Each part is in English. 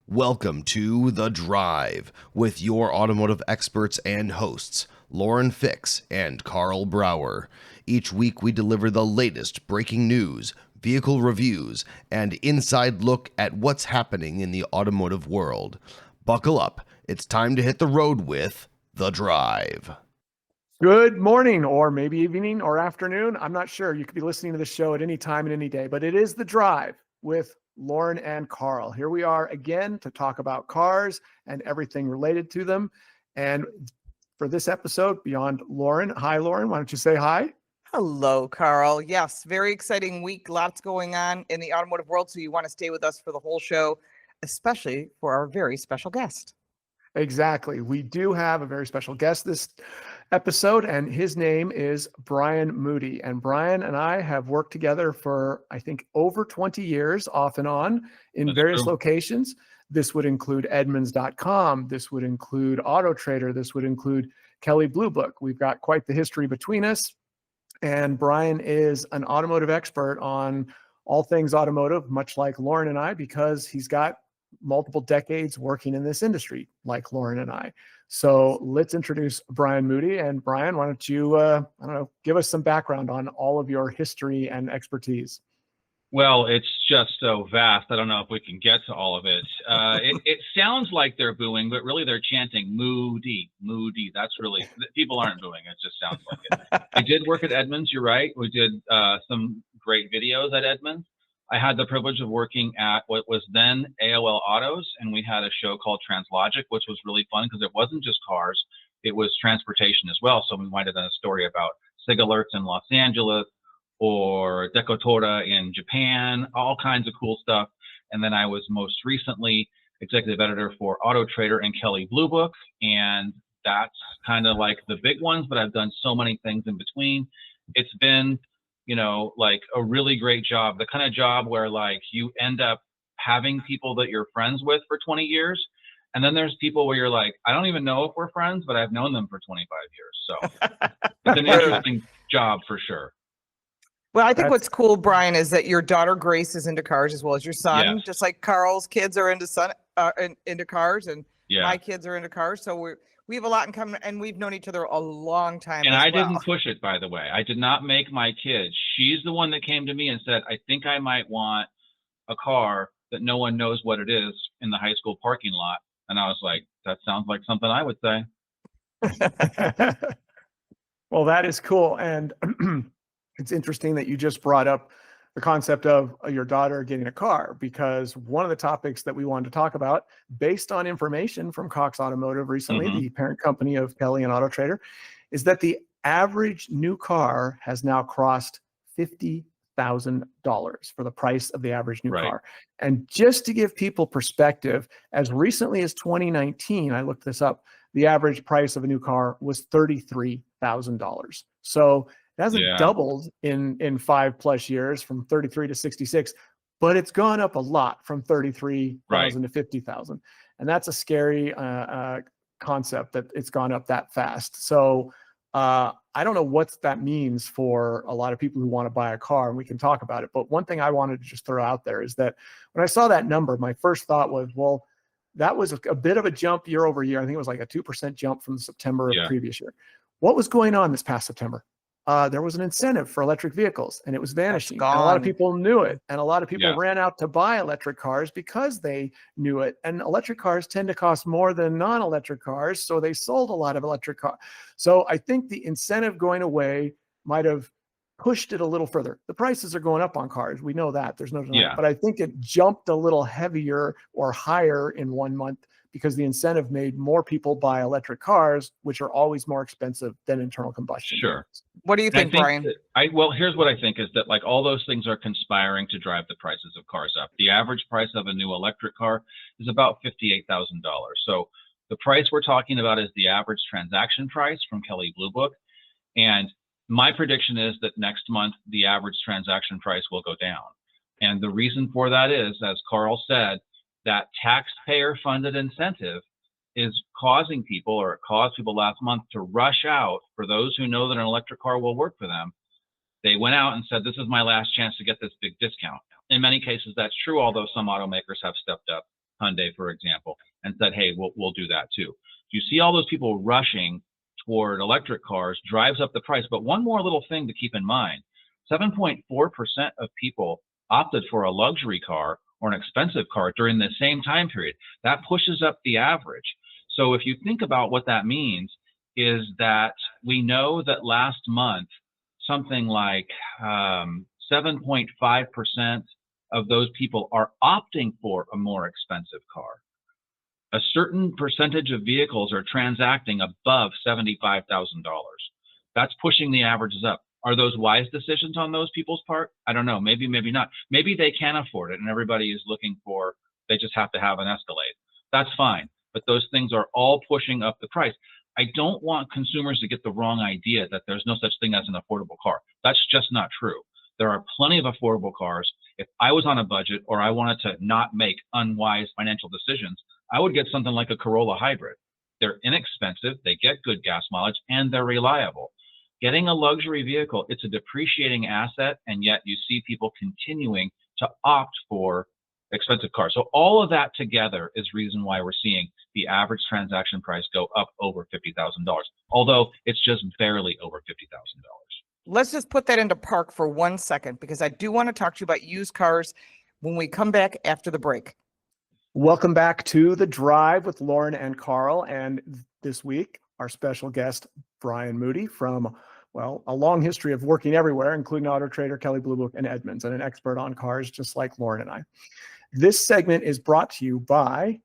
Welcome to The Drive with your automotive experts and hosts, Lauren Fix and Karl Brauer. Each week we deliver the latest breaking news, vehicle reviews, and inside look at what's happening in the automotive world. Buckle up, it's time to hit the road with The Drive. Good morning, or maybe evening or afternoon. I'm not sure. You could be listening to the show at any time and any day, but it is The Drive with Lauren and Karl. Here we are again to talk about cars and everything related to them. And for this episode, beyond Lauren. Hi, Lauren. Why don't you say hi? Hello, Karl. Yes, very exciting week. Lots going on in the automotive world. So you want to stay with us for the whole show, especially for our very special guest. Exactly. We do have a very special guest this episode, and his name is Brian Moody. And Brian and I have worked together for, I think, over 20 years, off and on, in various locations. This would include Edmunds.com. This would include Auto Trader. This would include Kelley Blue Book. We've got quite the history between us. And Brian is an automotive expert on all things automotive, much like Lauren and I, because he's got multiple decades working in this industry, like Lauren and I. So let's introduce Brian Moody. And Brian, why don't you, give us some background on all of your history and expertise? Well, it's just so vast. I don't know if we can get to all of it. It sounds like they're booing, but really they're chanting Moody, Moody. That's really, people aren't booing. It just sounds like it. I did work at Edmunds. You're right. We did some great videos at Edmunds. I had the privilege of working at what was then AOL Autos, and we had a show called Translogic, which was really fun because it wasn't just cars, it was transportation as well. So we might have done a story about SIG alerts in Los Angeles or Decotora in Japan, all kinds of cool stuff. And then I was most recently executive editor for Auto Trader and Kelley Blue Book, and that's kind of like the big ones, but I've done so many things in between. It's been like a really great job, the kind of job where like you end up having people that you're friends with for 20 years. And then there's people where you're like, I don't even know if we're friends, but I've known them for 25 years. So it's an interesting job for sure. Well, I think what's cool, Brian, is that your daughter Grace is into cars as well as your son, Yes. just like Karl's kids are into cars, and my kids are into cars. So we have a lot in common, and we've known each other a long time. And I didn't push it, by the way. I did not make my kid. She's the one that came to me and said, I think I might want a car that no one knows what it is in the high school parking lot. And I was like, that sounds like something I would say. Well, that is cool. And it's interesting that you just brought up the concept of your daughter getting a car, because one of the topics that we wanted to talk about, based on information from Cox Automotive recently, the parent company of Kelley and Auto Trader, is that the average new car has now crossed $50,000 for the price of the average new car. And just to give people perspective, as recently as 2019, I looked this up, the average price of a new car was $33,000. So it hasn't doubled in 5+ years from 33 to 66, but it's gone up a lot from 33,000 to 50,000. And that's a scary concept that it's gone up that fast. So I don't know what that means for a lot of people who want to buy a car, and we can talk about it. But one thing I wanted to just throw out there is that when I saw that number, my first thought was, well, that was a bit of a jump year over year. I think it was like a 2% jump from September of the previous year. What was going on this past September? There was an incentive for electric vehicles, and it was vanishing. And a lot of people knew it, and a lot of people ran out to buy electric cars because they knew it. And electric cars tend to cost more than non-electric cars, so they sold a lot of electric cars. So I think the incentive going away might have pushed it a little further. The prices are going up on cars. We know that. There's no denying. But I think it jumped a little heavier or higher in 1 month because the incentive made more people buy electric cars, which are always more expensive than internal combustion. Sure. What do you think, Brian? Well, here's what I think is that like all those things are conspiring to drive the prices of cars up. The average price of a new electric car is about $58,000. So the price we're talking about is the average transaction price from Kelley Blue Book. And my prediction is that next month, the average transaction price will go down. And the reason for that is, as Karl said, that taxpayer-funded incentive is causing people, or it caused people last month, to rush out. For those who know that an electric car will work for them, they went out and said, this is my last chance to get this big discount. In many cases, that's true, although some automakers have stepped up Hyundai, for example, and said, hey, we'll do that too. You see all those people rushing toward electric cars, drives up the price. But one more little thing to keep in mind, 7.4% of people opted for a luxury car or an expensive car during the same time period. That pushes up the average. So if you think about what that means, is that we know that last month, something like 7.5% of those people are opting for a more expensive car. A certain percentage of vehicles are transacting above $75,000. That's pushing the averages up. Are those wise decisions on those people's part? I don't know. Maybe, maybe not. Maybe they can afford it and everybody is looking for, they just have to have an Escalade. That's fine. But those things are all pushing up the price. I don't want consumers to get the wrong idea that there's no such thing as an affordable car. That's just not true. There are plenty of affordable cars. If I was on a budget or I wanted to not make unwise financial decisions, I would get something like a Corolla Hybrid. They're inexpensive, they get good gas mileage, and they're reliable. Getting a luxury vehicle, it's a depreciating asset, and yet you see people continuing to opt for expensive cars. So all of that together is reason why we're seeing the average transaction price go up over $50,000, although it's just barely over $50,000. Let's just put that into park for 1 second, because I do want to talk to you about used cars when we come back after the break. Welcome back to The Drive with Lauren and Karl. And this week, our special guest, Brian Moody, from, well, a long history of working everywhere, including Auto Trader, Kelley Blue Book, and Edmunds, and an expert on cars, just like Lauren and I. This segment is brought to you by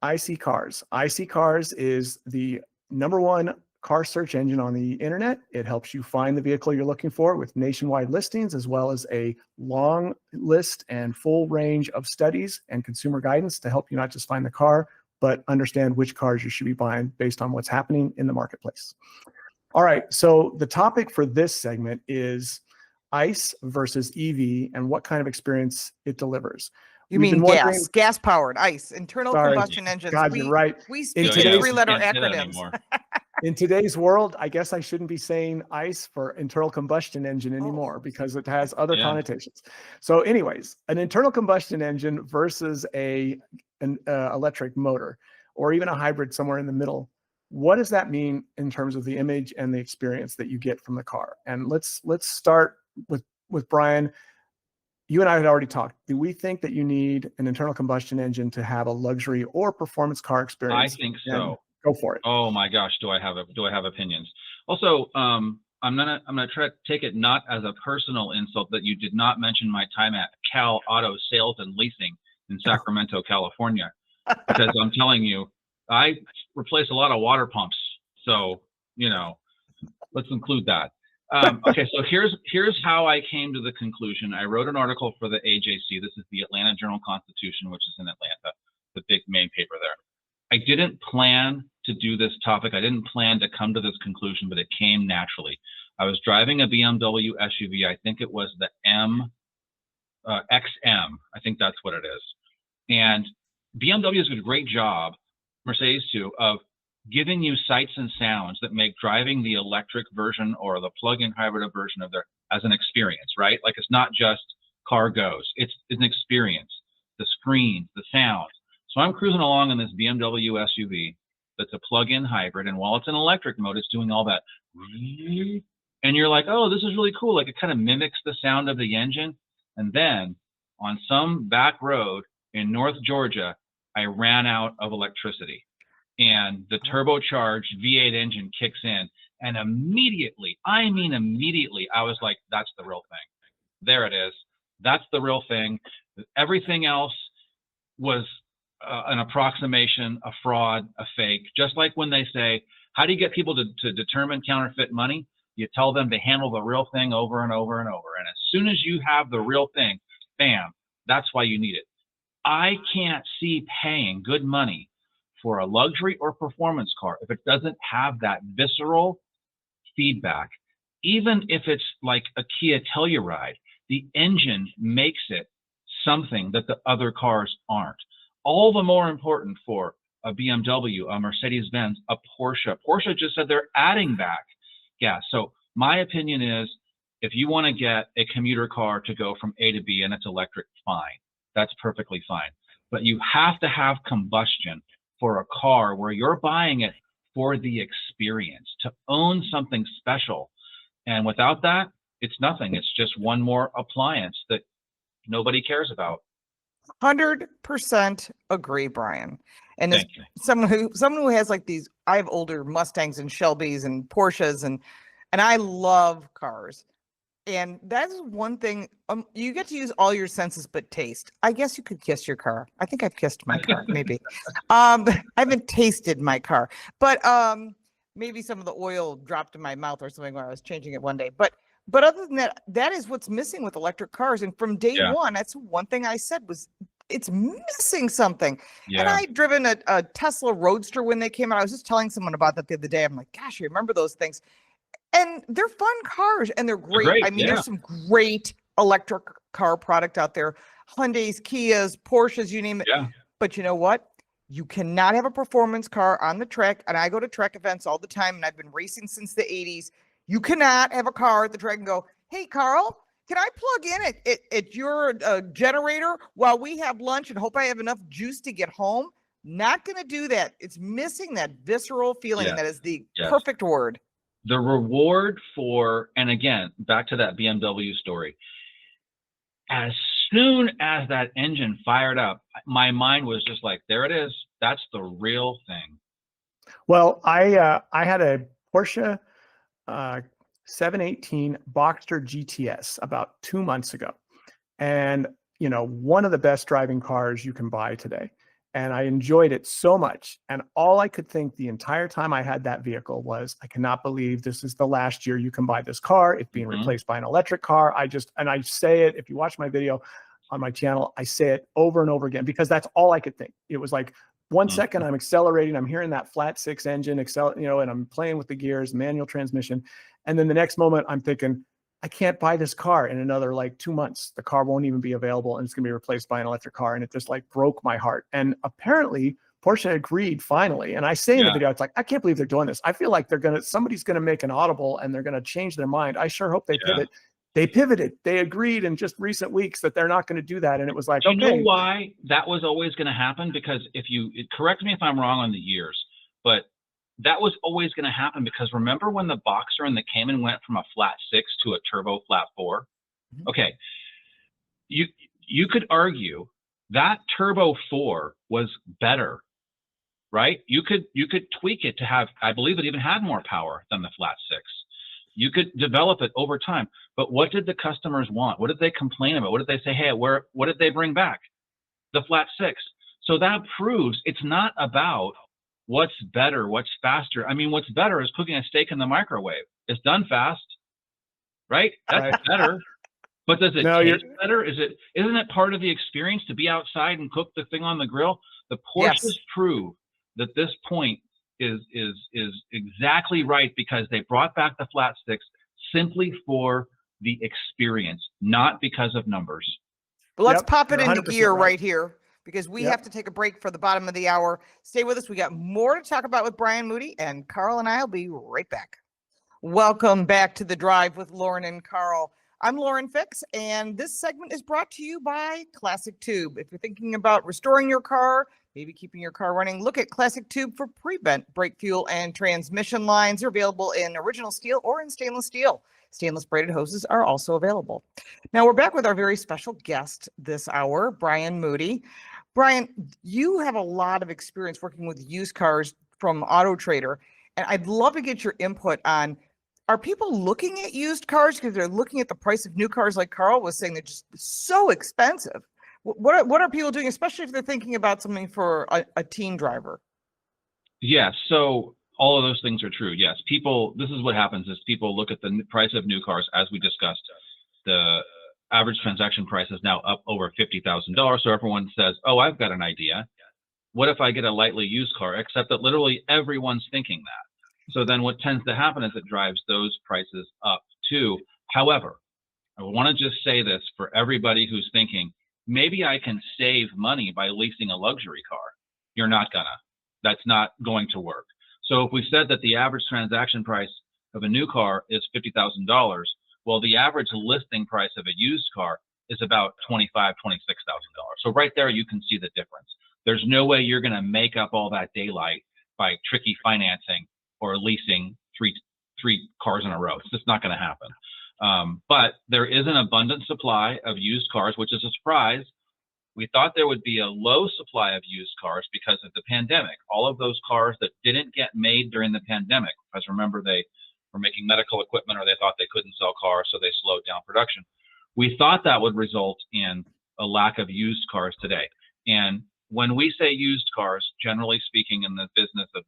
IC Cars. IC Cars is the #1 car search engine on the internet. It helps you find the vehicle you're looking for with nationwide listings, as well as a long list and full range of studies and consumer guidance to help you not just find the car, but understand which cars you should be buying based on what's happening in the marketplace. All right, so the topic for this segment is ICE versus EV and what kind of experience it delivers. You mean gas powered, ICE, internal combustion engines. God, you're right. We speak in 3-letter acronyms. In today's world, I guess I shouldn't be saying ICE for internal combustion engine anymore because it has other connotations. So anyways, an internal combustion engine versus an electric motor, or even a hybrid somewhere in the middle. What does that mean in terms of the image and the experience that you get from the car? And let's start with Brian. You and I had already talked. Do we think that you need an internal combustion engine to have a luxury or performance car experience? I think so. Go for it. Oh my gosh, do I have opinions? Also, I'm gonna try to take it not as a personal insult that you did not mention my time at Cal Auto Sales and Leasing in Sacramento, California, because I'm telling you, I replaced a lot of water pumps. So let's include that. Okay, so here's how I came to the conclusion. I wrote an article for the AJC. This is the Atlanta Journal-Constitution, which is in Atlanta, the big main paper there. I didn't plan to do this topic. I didn't plan to come to this conclusion, but it came naturally. I was driving a BMW SUV. I think it was the XM. I think that's what it is. And BMW has done a great job, Mercedes too, of giving you sights and sounds that make driving the electric version or the plug-in hybrid version of their as an experience, right? Like it's not just car goes. It's an experience. The screens, the sound. So I'm cruising along in this BMW SUV that's a plug-in hybrid, and while it's in electric mode, it's doing all that. And you're like, oh, this is really cool. Like it kind of mimics the sound of the engine. And then on some back road in North Georgia, I ran out of electricity. And the turbocharged V8 engine kicks in. And immediately, I was like, that's the real thing. There it is. That's the real thing. Everything else was an approximation, a fraud, a fake. Just like when they say, how do you get people to determine counterfeit money? You tell them to handle the real thing over and over and over. And as soon as you have the real thing, bam, that's why you need it. I can't see paying good money for a luxury or performance car if it doesn't have that visceral feedback. Even if it's like a Kia Telluride, the engine makes it something that the other cars aren't. All the more important for a BMW, a Mercedes-Benz, a Porsche. Porsche just said they're adding back gas. So my opinion is, if you want to get a commuter car to go from A to B and it's electric, fine. That's perfectly fine. but you have to have combustion for a car where you're buying it for the experience, to own something special. And without that, it's nothing. It's just one more appliance that nobody cares about. 100% agree, Brian. And as someone who has like these, I have older Mustangs and Shelbys and Porsches, and I love cars. And that is one thing, you get to use all your senses but taste. I guess you could kiss your car. I think I've kissed my car, maybe. I haven't tasted my car, but maybe some of the oil dropped in my mouth or something when I was changing it one day. But other than that, that is what's missing with electric cars. And from day one, that's one thing I said was, it's missing something. Yeah. And I'd driven a Tesla Roadster when they came out. I was just telling someone about that the other day. I'm like, gosh, I remember those things. And they're fun cars and they're great. I mean, there's some great electric car product out there. Hyundais, Kias, Porsches, you name it. Yeah. But you know what? You cannot have a performance car on the track. And I go to track events all the time, and I've been racing since the 80s. You cannot have a car at the track and go, hey, Karl, can I plug in at your generator while we have lunch and hope I have enough juice to get home? Not going to do that. It's missing that visceral feeling. And that is the perfect word. The reward for, and again, back to that BMW story, as soon as that engine fired up, my mind was just like, there it is. That's the real thing. Well, I had a Porsche 718 Boxster GTS about 2 months ago. And, you know, one of the best driving cars you can buy today. And I enjoyed it so much. And all I could think the entire time I had that vehicle was, I cannot believe this is the last year you can buy this car. It's being replaced by an electric car. And I say it, if you watch my video on my channel, I say it over and over again, because that's all I could think. It was like 1 second I'm accelerating, I'm hearing that flat six engine, and I'm playing with the gears, manual transmission. And then the next moment I'm thinking, I can't buy this car in another like 2 months. The car won't even be available and it's going to be replaced by an electric car. And it just like broke my heart. And apparently Porsche agreed finally. And I say in the video, it's like, I can't believe they're doing this. I feel like somebody's going to make an audible and they're going to change their mind. I sure hope they pivot. They pivoted. They agreed in just recent weeks that they're not going to do that. And it was like, do you know why that was always going to happen? Because correct me if I'm wrong on the years, but that was always going to happen, because remember when the Boxer and the Cayman went from a flat 6 to a turbo flat 4? Okay. You could argue that turbo 4 was better, right? You could tweak it to have, I believe it even had more power than the flat 6. You could develop it over time. But what did the customers want? What did they complain about? What did they say, hey, what did they bring back? The flat 6. So that proves it's not about what's better, what's faster. I mean, what's better is cooking a steak in the microwave. It's done fast, right? That's better. But does it taste better? Isn't it part of the experience to be outside and cook the thing on the grill? The Porsches prove that this point is exactly right, because they brought back the flat 6 simply for the experience, not because of numbers. But let's pop it into gear right here, because we have to take a break for the bottom of the hour. Stay with us. We got more to talk about with Brian Moody, and Karl and I will be right back. Welcome back to The Drive with Lauren and Karl. I'm Lauren Fix, and this segment is brought to you by Classic Tube. If you're thinking about restoring your car, maybe keeping your car running, look at Classic Tube for pre-bent brake, fuel, and transmission lines. They're available in original steel or in stainless steel. Stainless braided hoses are also available. Now we're back with our very special guest this hour, Brian Moody. Brian, you have a lot of experience working with used cars from Auto Trader, and I'd love to get your input on, are people looking at used cars because they're looking at the price of new cars, like Karl was saying, they're just so expensive? What are people doing, especially if they're thinking about something for a teen driver? Yes, so all of those things are true. Yes, this is what happens is people look at the price of new cars, as we discussed. The average transaction price is now up over $50,000. So everyone says, oh, I've got an idea. What if I get a lightly used car? Except that literally everyone's thinking that. So then what tends to happen is it drives those prices up too. However, I want to just say this for everybody who's thinking, maybe I can save money by leasing a luxury car. You're not gonna. That's not going to work. So if we said that the average transaction price of a new car is $50,000, well, the average listing price of a used car is about $25,000, $26,000. So right there, you can see the difference. There's no way you're going to make up all that daylight by tricky financing or leasing three cars in a row. It's just not going to happen. But there is an abundant supply of used cars, which is a surprise. We thought there would be a low supply of used cars because of the pandemic. All of those cars that didn't get made during the pandemic, because remember, they were making medical equipment or they thought they couldn't sell cars, so they slowed down production. We thought that would result in a lack of used cars today. And when we say used cars, generally speaking, in the business of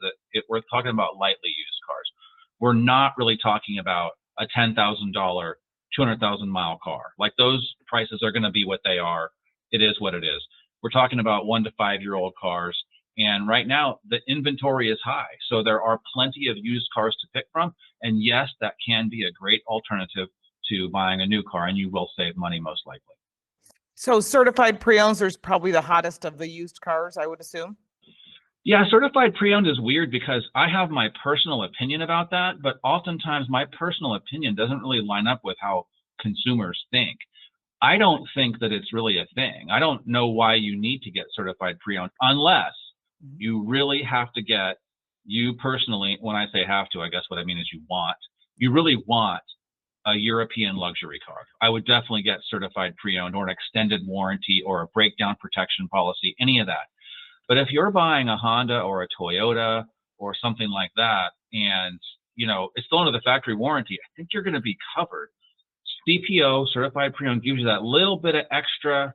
we're talking about lightly used cars. We're not really talking about a $10,000, 200,000 mile car. Like, those prices are going to be what they are. It is what it is. We're talking about 1 to 5 year old cars. And right now the inventory is high. So there are plenty of used cars to pick from. And yes, that can be a great alternative to buying a new car, and you will save money most likely. So certified pre-owned is probably the hottest of the used cars, I would assume. Yeah, certified pre-owned is weird because I have my personal opinion about that, but oftentimes my personal opinion doesn't really line up with how consumers think. I don't think that it's really a thing. I don't know why you need to get certified pre-owned unless you really have to get, you personally, when I say have to, I guess what I mean is you really want a European luxury car. I would definitely get certified pre-owned or an extended warranty or a breakdown protection policy, any of that. But if you're buying a Honda or a Toyota or something like that, and it's still under the factory warranty, I think you're going to be covered. CPO, certified pre-owned, gives you that little bit of extra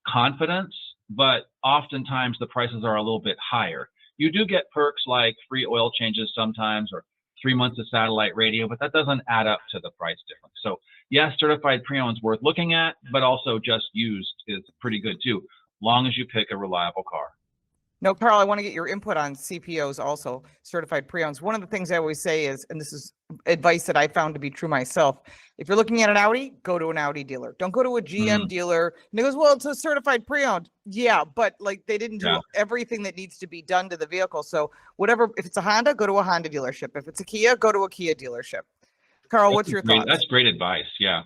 confidence, but oftentimes the prices are a little bit higher. You do get perks like free oil changes sometimes or 3 months of satellite radio, but that doesn't add up to the price difference. So yes, certified pre-owned is worth looking at, but also just used is pretty good too, long as you pick a reliable car. No, Karl, I want to get your input on CPOs also, certified pre-owns. One of the things I always say is, and this is advice that I found to be true myself, if you're looking at an Audi, go to an Audi dealer. Don't go to a GM dealer. And it goes, well, it's a certified pre-owned. Yeah, but like they didn't do everything that needs to be done to the vehicle. So whatever, if it's a Honda, go to a Honda dealership. If it's a Kia, go to a Kia dealership. Karl, what's your thoughts? That's great advice. Yeah.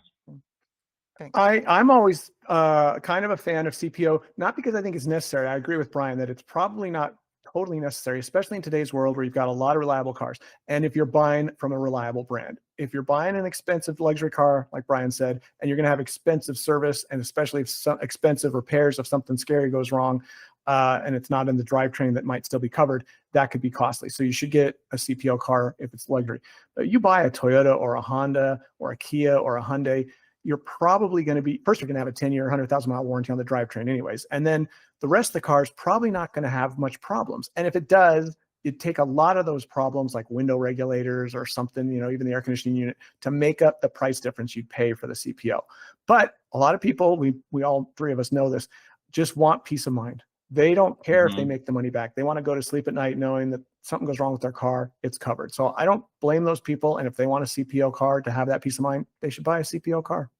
I'm always kind of a fan of CPO, not because I think it's necessary. I agree with Brian that it's probably not totally necessary, especially in today's world where you've got a lot of reliable cars. And if you're buying from a reliable brand, if you're buying an expensive luxury car, like Brian said, and you're going to have expensive service, and especially if some expensive repairs, if something scary goes wrong, and it's not in the drivetrain that might still be covered, that could be costly. So you should get a CPO car if it's luxury. But you buy a Toyota or a Honda or a Kia or a Hyundai, you're probably going to be, first, you're going to have a 10-year, 100,000 mile warranty on the drivetrain anyways. And then the rest of the car is probably not going to have much problems. And if it does, you'd take a lot of those problems like window regulators or something, even the air conditioning unit, to make up the price difference you'd pay for the CPO. But a lot of people, we all three of us know this, just want peace of mind. They don't care if they make the money back. They want to go to sleep at night knowing that something goes wrong with their car, it's covered. So I don't blame those people. And if they want a CPO car to have that peace of mind, they should buy a CPO car.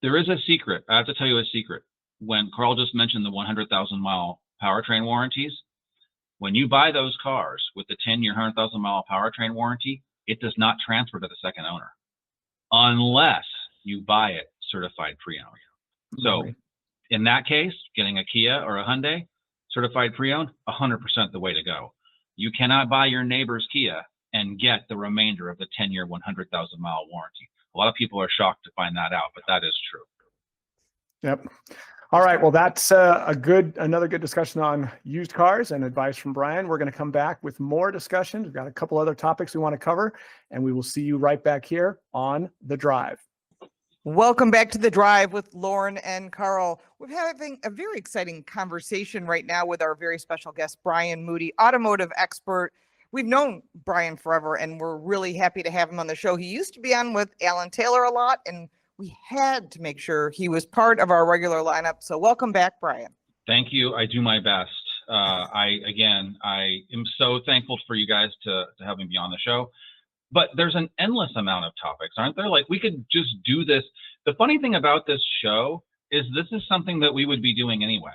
There is a secret. I have to tell you a secret. When Karl just mentioned the 100,000 mile powertrain warranties, when you buy those cars with the 10-year, 100,000 mile powertrain warranty, it does not transfer to the second owner unless you buy it certified pre-owned. So in that case, getting a Kia or a Hyundai certified pre-owned, 100% the way to go. You cannot buy your neighbor's Kia and get the remainder of the 10-year, 100,000 mile warranty. A lot of people are shocked to find that out, but that is true. Yep. All right. Well, that's another good discussion on used cars and advice from Brian. We're going to come back with more discussions. We've got a couple other topics we want to cover, and we will see you right back here on The Drive. Welcome back to The Drive with Lauren and Karl. We're having a very exciting conversation right now with our very special guest, Brian Moody, automotive expert. We've known Brian forever, and we're really happy to have him on the show. He used to be on with Alan Taylor a lot, and we had to make sure he was part of our regular lineup. So welcome back, Brian. Thank you. I do my best. I am so thankful for you guys to have me be on the show. But there's an endless amount of topics, aren't there? Like, we could just do this. The funny thing about this show is this is something that we would be doing anyway.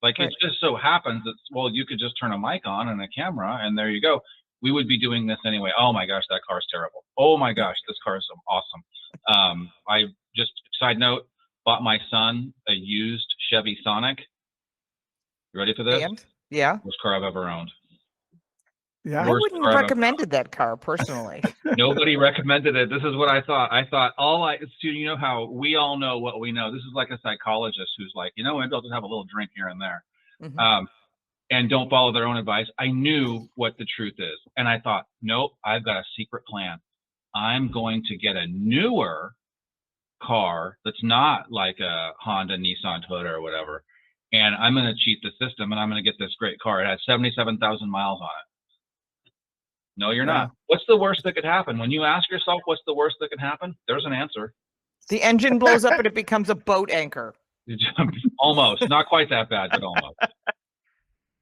Like, it just so happens that, well, you could just turn a mic on and a camera, and there you go. We would be doing this anyway. Oh my gosh, that car's terrible. Oh my gosh, this car is awesome. I just, side note, bought my son a used Chevy Sonic. You ready for this? And yeah, Worst car I've ever owned. Yeah, I wouldn't have recommended that car personally. Nobody recommended it. This is what I thought. I thought you know how we all know what we know. This is like a psychologist who's like, maybe I'll just have a little drink here and there, and don't follow their own advice. I knew what the truth is, and I thought, nope, I've got a secret plan. I'm going to get a newer car that's not like a Honda, Nissan, Toyota, or whatever, and I'm going to cheat the system, and I'm going to get this great car. It has 77,000 miles on it. No, you're not. What's the worst that could happen? When you ask yourself what's the worst that could happen, there's an answer. The engine blows up and it becomes a boat anchor. Almost. Not quite that bad, but almost.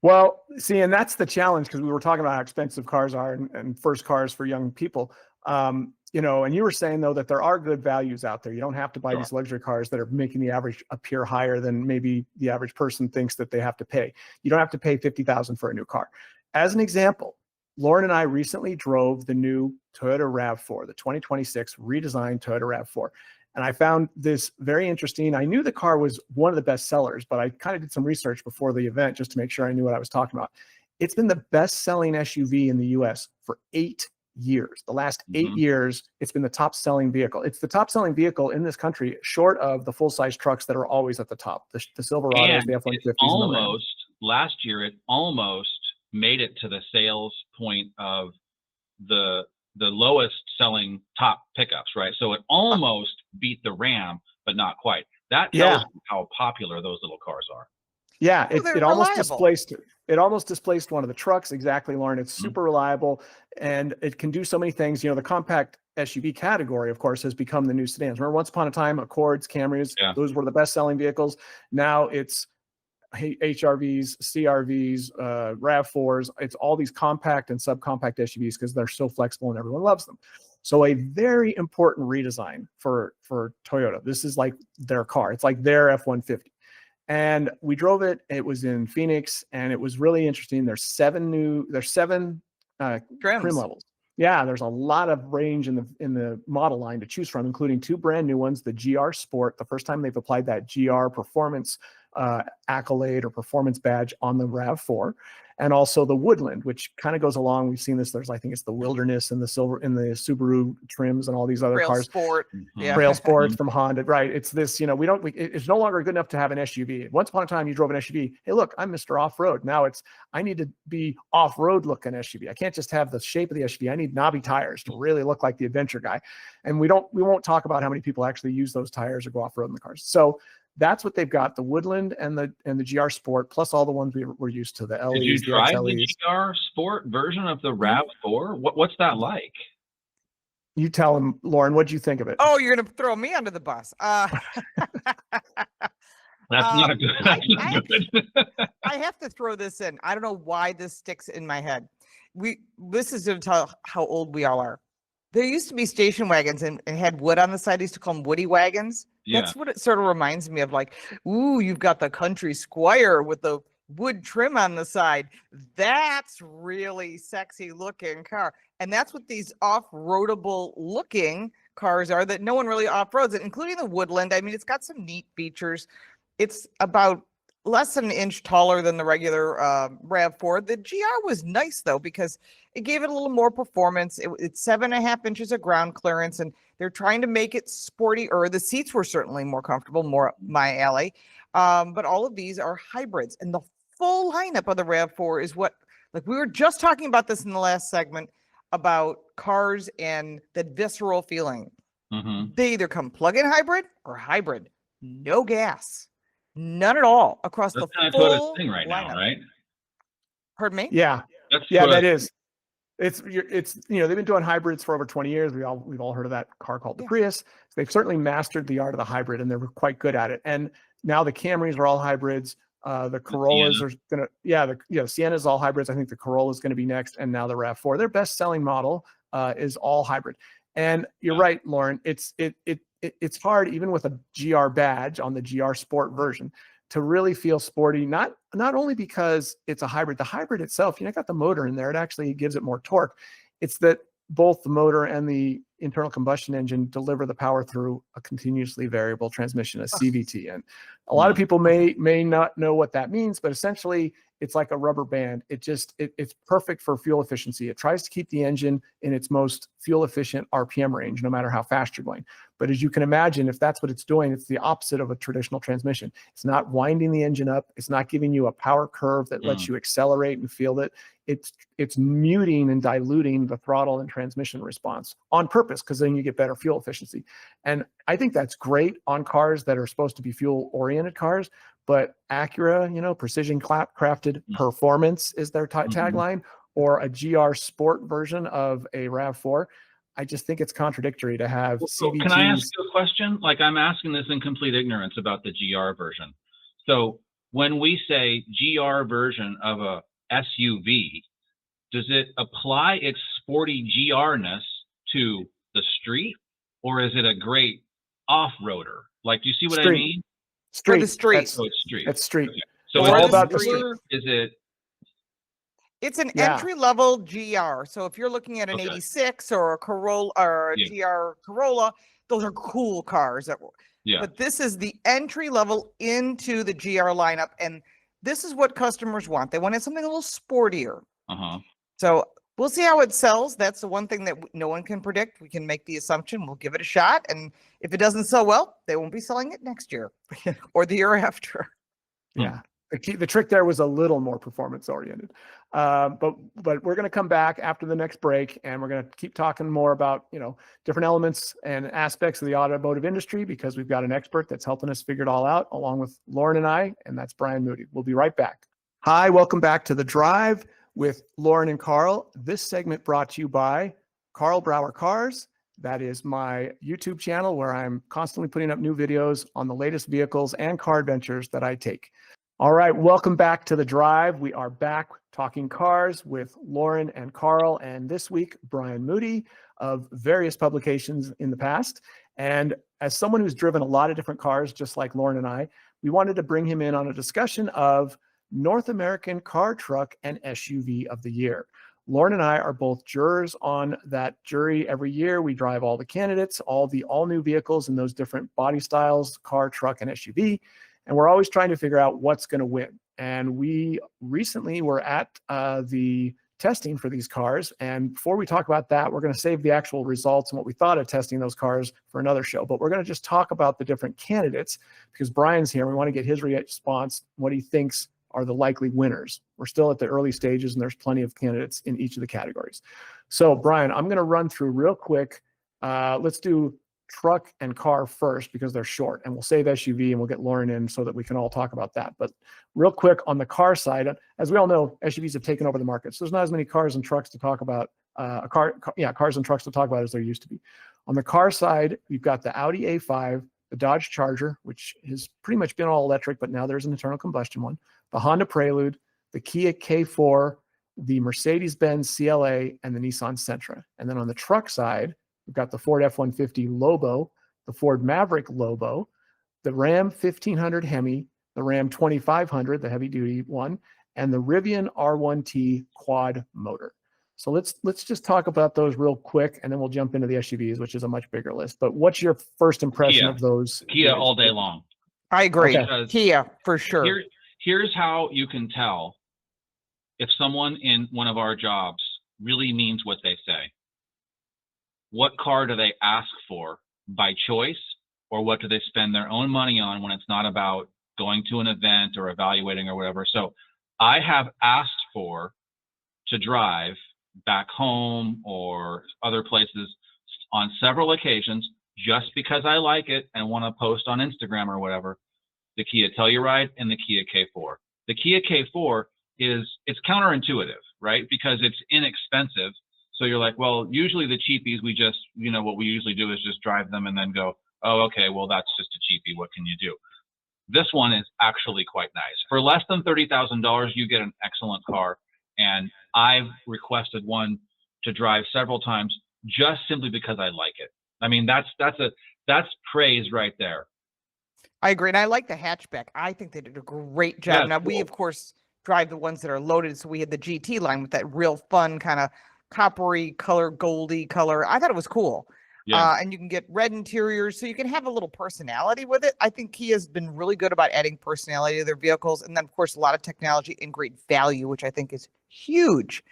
Well, see, and that's the challenge, because we were talking about how expensive cars are and first cars for young people. And you were saying, though, that there are good values out there. You don't have to buy these luxury cars that are making the average appear higher than maybe the average person thinks that they have to pay. You don't have to pay $50,000 for a new car. As an example, Lauren and I recently drove the new Toyota RAV4, the 2026 redesigned Toyota RAV4. And I found this very interesting. I knew the car was one of the best sellers, but I kind of did some research before the event just to make sure I knew what I was talking about. It's been the best-selling SUV in the U.S. for 8 years. The last 8 years, it's been the top-selling vehicle. It's the top-selling vehicle in this country, short of the full-size trucks that are always at the top, the Silverados, the F-150s. Last year, it almost made it to the sales point of the lowest selling top pickups, right? So it almost beat the Ram, but not quite. That tells you how popular those little cars are. Yeah, it almost displaced it. It almost displaced one of the trucks. Exactly, Lauren. It's super reliable, and it can do so many things. The compact SUV category, of course, has become the new sedans. Remember, once upon a time, Accords, Camrys, those were the best-selling vehicles. Now it's HRVs, CRVs, RAV4s. It's all these compact and subcompact SUVs because they're so flexible and everyone loves them. So a very important redesign for Toyota. This is like their car. It's like their F-150. And we drove it. It was in Phoenix, and it was really interesting. There's seven trim levels. Yeah, there's a lot of range in the model line to choose from, including 2 brand new ones, the GR Sport, the first time they've applied that GR performance accolade or performance badge on the RAV4, and also the Woodland, which kind of goes along. We've seen this. I think it's the Wilderness and the Subaru trims and all these other cars. Sport. Trail Sports from Honda, right? It's this, it's no longer good enough to have an SUV. Once upon a time, you drove an SUV. Hey, look, I'm Mr. Off-Road. Now I need to be off-road looking SUV. I can't just have the shape of the SUV. I need knobby tires to really look like the adventure guy. And we won't talk about how many people actually use those tires or go off-road in the cars. So that's what they've got: the Woodland and the GR Sport, plus all the ones we're used to, the LEs. Did you drive the GR Sport version of the RAV4? What's that like? You tell him, Lauren. What do you think of it? Oh, you're gonna throw me under the bus. That's not good. I have to throw this in. I don't know why this sticks in my head. This is to tell how old we all are. There used to be station wagons and had wood on the side. They used to call them woody wagons. Yeah. That's what it sort of reminds me of. Like, ooh, you've got the country squire with the wood trim on the side. That's really sexy looking car. And that's what these off-roadable looking cars are that no one really off-roads it, including the Woodland. I mean, it's got some neat features. It's about less than an inch taller than the regular RAV4. The GR was nice, though, because it gave it a little more performance. It's 7.5 inches of ground clearance, and they're trying to make it sportier. The seats were certainly more comfortable, more my alley. But all of these are hybrids, and the full lineup of the RAV4 is what, like we were just talking about this in the last segment about cars and that visceral feeling. They either come plug-in hybrid or hybrid, no gas. None at all across the full thing right now, right? Pardon me? Yeah, that is. It's they've been doing hybrids for over 20 years. We've all heard of that car called the Prius. They've certainly mastered the art of the hybrid, and they're quite good at it. And now the Camrys are all hybrids. The Corollas are gonna, the Sienna's all hybrids. I think the Corolla is going to be next, and now the RAV4. Their best-selling model is all hybrid. And you're right, Lauren. It's hard, even with a GR badge on the GR Sport version, to really feel sporty. Not only because it's a hybrid. The hybrid itself, got the motor in there. It actually gives it more torque. It's that both the motor and the internal combustion engine deliver the power through a continuously variable transmission, a CVT. And a lot of people may not know what that means, but essentially it's like a rubber band. It's perfect for fuel efficiency. It tries to keep the engine in its most fuel efficient RPM range, no matter how fast you're going. But as you can imagine, if that's what it's doing, it's the opposite of a traditional transmission. It's not winding the engine up. It's not giving you a power curve that lets you accelerate and feel it. It's muting and diluting the throttle and transmission response on purpose, because then you get better fuel efficiency. And I think that's great on cars that are supposed to be fuel-oriented cars. But Acura, precision crafted performance is their tagline, or a GR Sport version of a RAV4. I just think it's contradictory to have CVTs. Can I ask you a question? Like, I'm asking this in complete ignorance about the GR version. So when we say GR version of a SUV, does it apply its sporty GR-ness to the street, or is it a great off-roader? Like, do you see what I mean? Street. For the street. It's street. That's street. Okay. So it's all about the street. Is it? It's an entry-level GR. So if you're looking at an 86 or a Corolla or a GR Corolla, those are cool cars. But this is the entry level into the GR lineup, and this is what customers want. They wanted something a little sportier. So we'll see how it sells. That's the one thing that no one can predict. We can make the assumption. We'll give it a shot, and if it doesn't sell well, they won't be selling it next year or the year after. Yeah. The trick there was a little more performance oriented. But we're going to come back after the next break, and we're going to keep talking more about, different elements and aspects of the automotive industry, because we've got an expert that's helping us figure it all out, along with Lauren and I, and that's Brian Moody. We'll be right back. Hi, welcome back to The Drive with Lauren and Karl. This segment brought to you by Karl Brauer Cars. That is my YouTube channel, where I'm constantly putting up new videos on the latest vehicles and car adventures that I take. All right, welcome back to The Drive. We are back talking cars with Lauren and Karl, and this week, Brian Moody of various publications in the past. And as someone who's driven a lot of different cars, just like Lauren and I, we wanted to bring him in on a discussion of North American Car, Truck, and SUV of the Year. Lauren and I are both jurors on that jury every year. We drive all the candidates, all new vehicles in those different body styles, car, truck, and SUV. And we're always trying to figure out what's going to win. And we recently were at the testing for these cars. And before we talk about that, we're going to save the actual results and what we thought of testing those cars for another show. But we're going to just talk about the different candidates, because Brian's here. We want to get his response, what he thinks are the likely winners. We're still at the early stages, and there's plenty of candidates in each of the categories. So, Brian, I'm going to run through real quick. Let's do truck and car first, because they're short, and we'll save SUV and we'll get Lauren in so that we can all talk about that. But real quick on the car side, as we all know, SUVs have taken over the market. So there's not as many cars and trucks to talk about, cars and trucks to talk about as there used to be. On the car side, we've got the Audi A5, the Dodge Charger, which has pretty much been all electric, but now there's an internal combustion one, the Honda Prelude, the Kia K4, the Mercedes-Benz CLA, and the Nissan Sentra. And then on the truck side, we've got the Ford F-150 Lobo, the Ford Maverick Lobo, the Ram 1500 Hemi, the Ram 2500, the heavy-duty one, and the Rivian R1T quad motor. So let's just talk about those real quick, and then we'll jump into the SUVs, which is a much bigger list. But what's your first impression of those? Kia all day long. I agree. Okay. Kia, for sure. Here's how you can tell if someone in one of our jobs really means what they say. What car do they ask for by choice, or what do they spend their own money on when it's not about going to an event or evaluating or whatever? So I have asked for to drive back home or other places on several occasions just because I like it and want to post on Instagram or whatever, the Kia Telluride and the Kia K4. The Kia K4 it's counterintuitive, right? Because it's inexpensive. So you're like, well, usually the cheapies, we just, what we usually do is just drive them and then go, oh, okay, well, that's just a cheapie. What can you do? This one is actually quite nice. For less than $30,000, you get an excellent car. And I've requested one to drive several times just simply because I like it. I mean, that's praise right there. I agree. And I like the hatchback. I think they did a great job. Yeah, now, cool. we, of course, drive the ones that are loaded. So we had the GT line with that real fun kind of coppery color, goldy color. I thought it was cool. Yeah. And you can get red interiors, so you can have a little personality with it. I think Kia has been really good about adding personality to their vehicles. And then, of course, a lot of technology and great value, which I think is huge.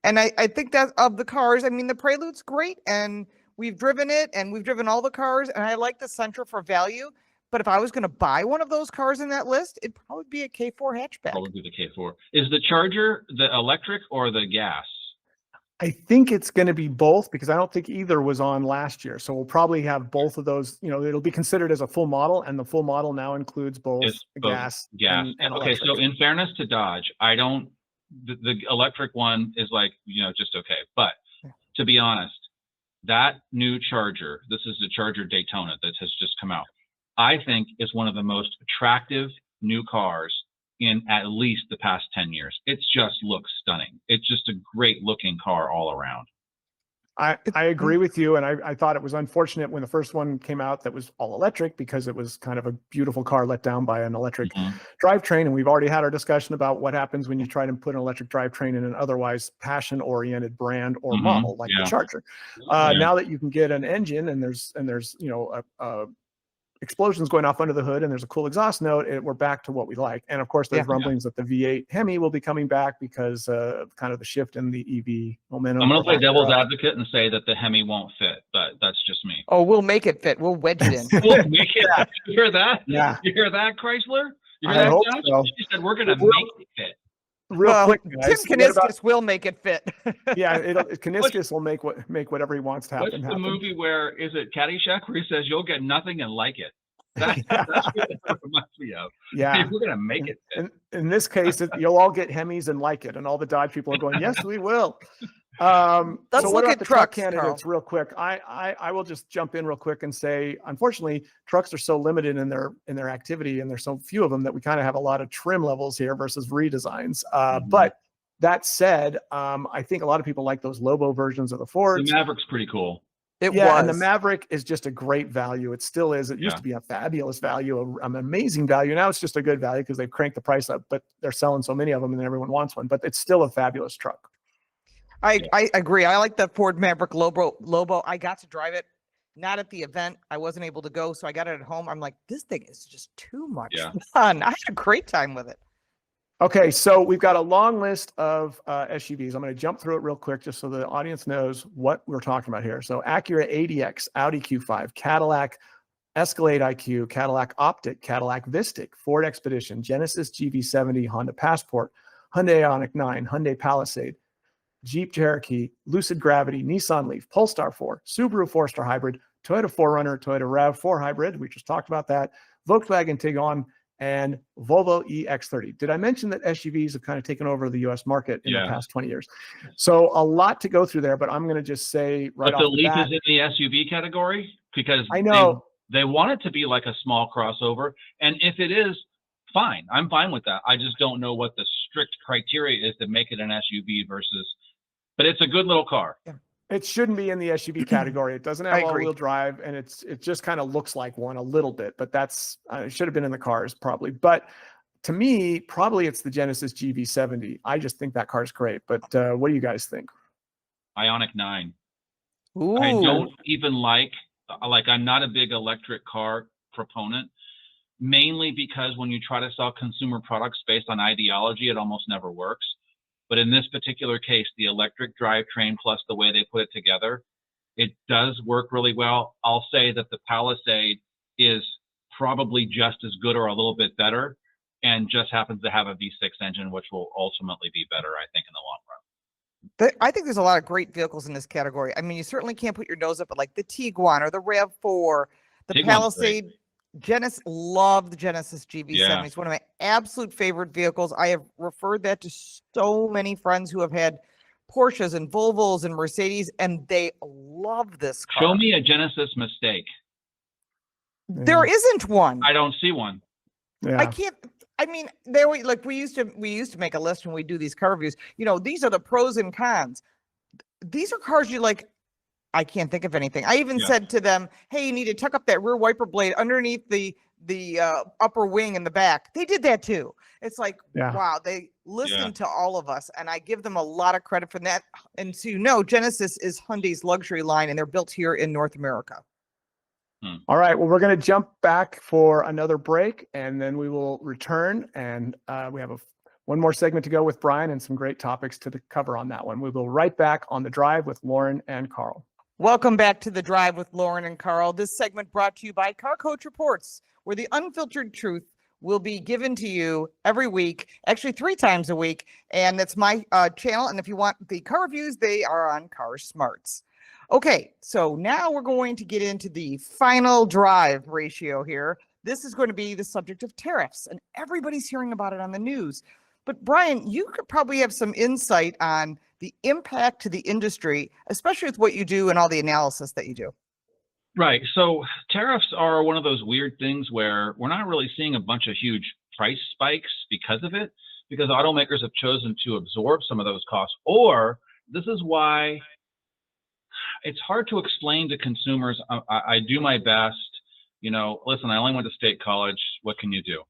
And I think that of the cars, I mean, the Prelude's great, and we've driven it, and we've driven all the cars, and I like the Sentra for value. But if I was going to buy one of those cars in that list, it'd probably be a K4 hatchback. Probably the K4. Is the Charger the electric or the gas? I think it's going to be both, because I don't think either was on last year. So we'll probably have both of those. You know, it'll be considered as a full model, and the full model now includes both gas. And okay, so in fairness to Dodge, I don't. The electric one is like, you know, just okay. But to be honest, that new Charger, this is the Charger Daytona that has just come out, I think is one of the most attractive new cars in at least the past 10 years. It just looks stunning. It's just a great looking car all around. I agree with you. And I thought it was unfortunate when the first one came out that was all electric, because it was kind of a beautiful car let down by an electric drivetrain. And we've already had our discussion about what happens when you try to put an electric drivetrain in an otherwise passion-oriented brand or model like the Charger. Now that you can get an engine and there's you know, explosions going off under the hood and there's a cool exhaust note, we're back to what we like. And of course, there's rumblings that the V8 Hemi will be coming back because of kind of the shift in the EV momentum. I'm going to play devil's advocate and say that the Hemi won't fit, but that's just me. Oh, we'll make it fit. We'll wedge it in. We'll make it. You hear that? Yeah. You hear that, Chrysler? You hear I that, hope Josh? so. She said we're going to make it fit. Real quick, guys, Tim Kuniskis will make it fit. Yeah, Kuniskis will make whatever he wants to happen. What's the movie where, is it Caddyshack, where he says you'll get nothing and like it? That's what it reminds me of. Yeah, we're gonna make it fit. In this case, you'll all get Hemis and like it, and all the Dodge people are going, yes, we will. Let's so look at the truck candidates real quick. I will just jump in real quick and say, unfortunately, trucks are so limited in their activity, and there's so few of them that we kind of have a lot of trim levels here versus redesigns. But that said, I think a lot of people like those Lobo versions of the Fords. The Maverick's pretty cool. It was. And the Maverick is just a great value. It still is. It used to be a fabulous value, an amazing value. Now it's just a good value because they've cranked the price up, but they're selling so many of them and everyone wants one. But it's still a fabulous truck. I agree. I like the Ford Maverick Lobo. I got to drive it, not at the event. I wasn't able to go, so I got it at home. I'm like, this thing is just too much fun. I had a great time with it. Okay, so we've got a long list of SUVs. I'm going to jump through it real quick just so the audience knows what we're talking about here. So Acura ADX, Audi Q5, Cadillac Escalade IQ, Cadillac Optic, Cadillac Vistic, Ford Expedition, Genesis GV70, Honda Passport, Hyundai Ioniq 9, Hyundai Palisade, Jeep Cherokee, Lucid Gravity, Nissan Leaf, Polestar 4, Subaru Forester Hybrid, Toyota 4Runner, Toyota RAV4 Hybrid, we just talked about that, Volkswagen Tiguan, and Volvo EX30. Did I mention that SUVs have kind of taken over the U.S. market in the past 20 years? So a lot to go through there, but I'm going to just say right off the bat. But the Leaf is in the SUV category? Because I know they want it to be like a small crossover. And if it is, fine. I'm fine with that. I just don't know what the strict criteria is to make it an SUV versus, but it's a good little car. Yeah. It shouldn't be in the SUV category. It doesn't have all-wheel drive, and it just kind of looks like one a little bit, but that's it should have been in the cars probably. But to me, probably it's the Genesis GV70. I just think that car's great. But what do you guys think? Ioniq 9. Ooh. I don't even like I'm not a big electric car proponent, mainly because when you try to sell consumer products based on ideology, it almost never works. But in this particular case, the electric drivetrain plus the way they put it together, it does work really well. I'll say that the Palisade is probably just as good or a little bit better, and just happens to have a V6 engine, which will ultimately be better, I think, in the long run. I think there's a lot of great vehicles in this category. I mean, you certainly can't put your nose up at like the Tiguan or the RAV4, the Tiguan's Palisade. Great. Genesis, love the Genesis GV70. Yeah. It's one of my absolute favorite vehicles. I have referred that to so many friends who have had Porsches and Volvos and Mercedes, and they love this car. Show me a Genesis mistake. There isn't one. I don't see one. Yeah. I can't. I mean, we used to make a list when we do these car reviews. You know, these are the pros and cons. These are cars you like. I can't think of anything. I even said to them, hey, you need to tuck up that rear wiper blade underneath the the upper wing in the back. They did that too. It's like, Yeah. wow, they listen to all of us, and I give them a lot of credit for that. And so, Genesis is Hyundai's luxury line, and they're built here in North America. All right. Well, we're going to jump back for another break, and then we will return. And we have one more segment to go with Brian and some great topics to cover on that one. We will right back on The Drive with Lauren and Karl. Welcome back to The Drive with Lauren and Karl. This segment brought to you by Car Coach Reports, where the unfiltered truth will be given to you every week, actually 3 times a week. And that's my channel. And if you want the car reviews, they are on Car Smarts. Okay, so now we're going to get into the final drive ratio here. This is going to be the subject of tariffs, and everybody's hearing about it on the news. But Brian, you could probably have some insight on the impact to the industry, especially with what you do and all the analysis that you do. Right. So tariffs are one of those weird things where we're not really seeing a bunch of huge price spikes because of it, because automakers have chosen to absorb some of those costs. Or this is why it's hard to explain to consumers. I do my best, listen, I only went to state college. What can you do?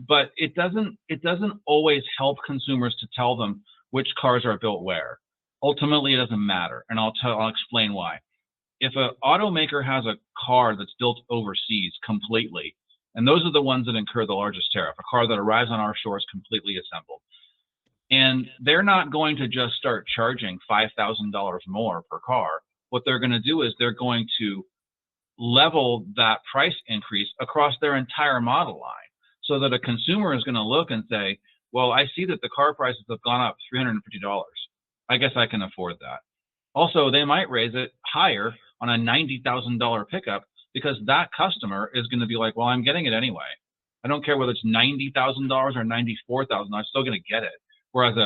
But it doesn't always help consumers to tell them which cars are built where. Ultimately, it doesn't matter. And I'll explain why. If an automaker has a car that's built overseas completely, and those are the ones that incur the largest tariff, a car that arrives on our shores completely assembled, and they're not going to just start charging $5,000 more per car. What they're going to do is they're going to level that price increase across their entire model line, so that a consumer is going to look and say, well, I see that the car prices have gone up $350. I guess I can afford that. Also, they might raise it higher on a $90,000 pickup, because that customer is going to be like, well, I'm getting it anyway. I don't care whether it's $90,000 or $94,000, I'm still going to get it. Whereas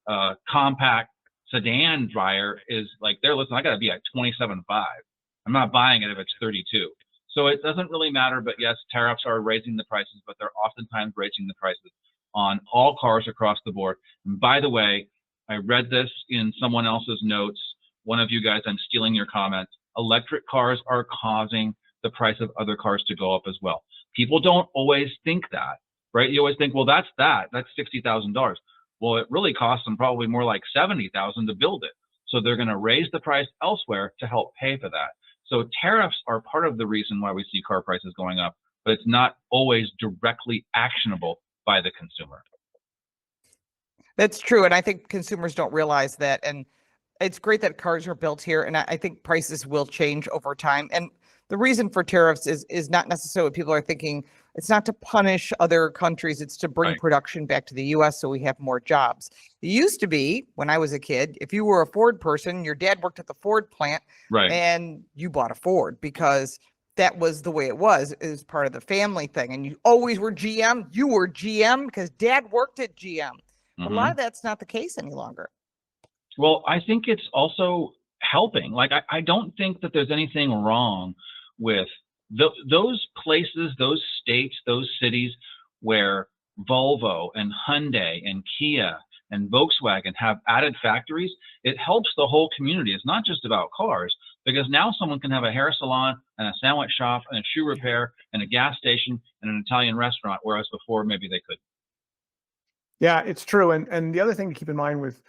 a compact sedan buyer is like, listen, I got to be at 27.5. I'm not buying it if it's 32. So it doesn't really matter. But yes, tariffs are raising the prices, but they're oftentimes raising the prices on all cars across the board. And by the way, I read this in someone else's notes. One of you guys, I'm stealing your comments. Electric cars are causing the price of other cars to go up as well. People don't always think that, right? You always think, well, that's $60,000. Well, it really costs them probably more like $70,000 to build it. So they're going to raise the price elsewhere to help pay for that. So tariffs are part of the reason why we see car prices going up, but it's not always directly actionable by the consumer. That's true. And I think consumers don't realize that. And it's great that cars are built here. And I think prices will change over time. And the reason for tariffs is not necessarily what people are thinking. It's not to punish other countries. It's to bring production back to the U.S. so we have more jobs. It used to be, when I was a kid, if you were a Ford person, your dad worked at the Ford plant, and you bought a Ford because that was the way it was. It was part of the family thing. And you always were GM. You were GM because dad worked at GM. But a lot of that's not the case any longer. Well, I think it's also helping. Like, I don't think that there's anything wrong with those places, those states, those cities where Volvo and Hyundai and Kia and Volkswagen have added factories. It helps the whole community. It's not just about cars, because now someone can have a hair salon and a sandwich shop and a shoe repair and a gas station and an Italian restaurant, whereas before maybe they couldn't. Yeah, it's true. And the other thing to keep in mind with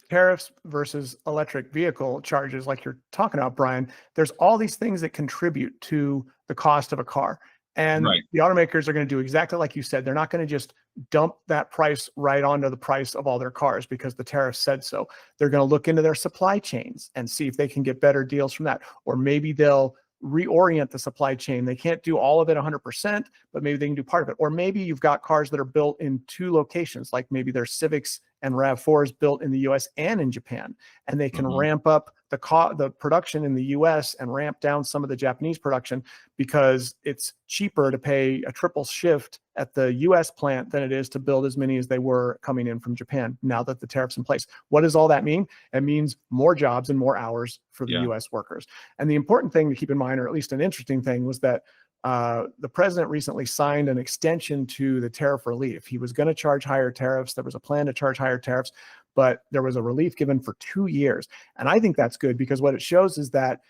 tariffs versus electric vehicle charges, like you're talking about, Brian, there's all these things that contribute to the cost of a car. And the automakers are going to do exactly like you said. They're not going to just dump that price right onto the price of all their cars because the tariff said so. They're going to look into their supply chains and see if they can get better deals from that. Or maybe they'll reorient the supply chain. They can't do all of it 100%, but maybe they can do part of it. Or maybe you've got cars that are built in 2 locations, like maybe there's Civics and RAV4s built in the US and in Japan, and they can ramp up the production in the US and ramp down some of the Japanese production because it's cheaper to pay a triple shift at the US plant than it is to build as many as they were coming in from Japan now that the tariff's in place. What does all that mean? It means more jobs and more hours for the US workers. And the important thing to keep in mind, or at least an interesting thing, was that the president recently signed an extension to the tariff relief. He was going to charge higher tariffs. There was a plan to charge higher tariffs, but there was a relief given for 2 years. And I think that's good because what it shows is that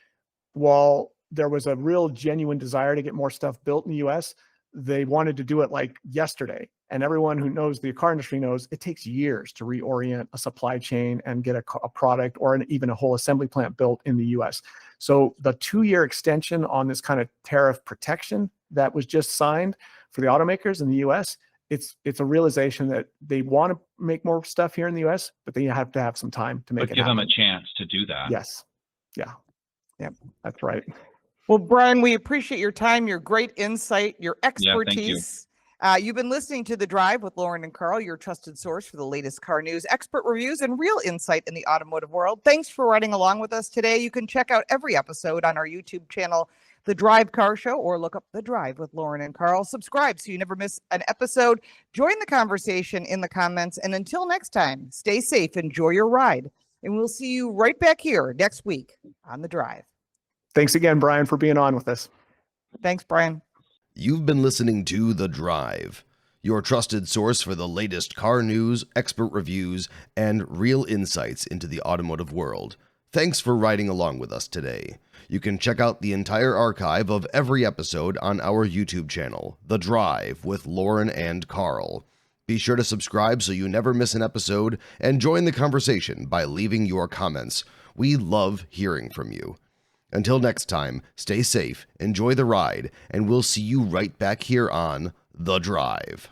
while there was a real genuine desire to get more stuff built in the US. They wanted to do it like yesterday. And everyone who knows the car industry knows it takes years to reorient a supply chain and get a product or even a whole assembly plant built in the US. So the 2-year extension on this kind of tariff protection that was just signed for the automakers in the US, it's a realization that they want to make more stuff here in the US, but they have to have some time to make it give happen. them a chance to do that. Yes. Yeah. Yep. That's right. Well, Brian, we appreciate your time, your great insight, your expertise. You've been listening to The Drive with Lauren and Karl, your trusted source for the latest car news, expert reviews, and real insight in the automotive world. Thanks for riding along with us today. You can check out every episode on our YouTube channel, The Drive Car Show, or look up The Drive with Lauren and Karl. Subscribe so you never miss an episode. Join the conversation in the comments. And until next time, stay safe, enjoy your ride, and we'll see you right back here next week on The Drive. Thanks again, Brian, for being on with us. Thanks, Brian. You've been listening to The Drive, your trusted source for the latest car news, expert reviews, and real insights into the automotive world. Thanks for riding along with us today. You can check out the entire archive of every episode on our YouTube channel, The Drive with Lauren and Karl. Be sure to subscribe so you never miss an episode, and join the conversation by leaving your comments. We love hearing from you. Until next time, stay safe, enjoy the ride, and we'll see you right back here on The Drive.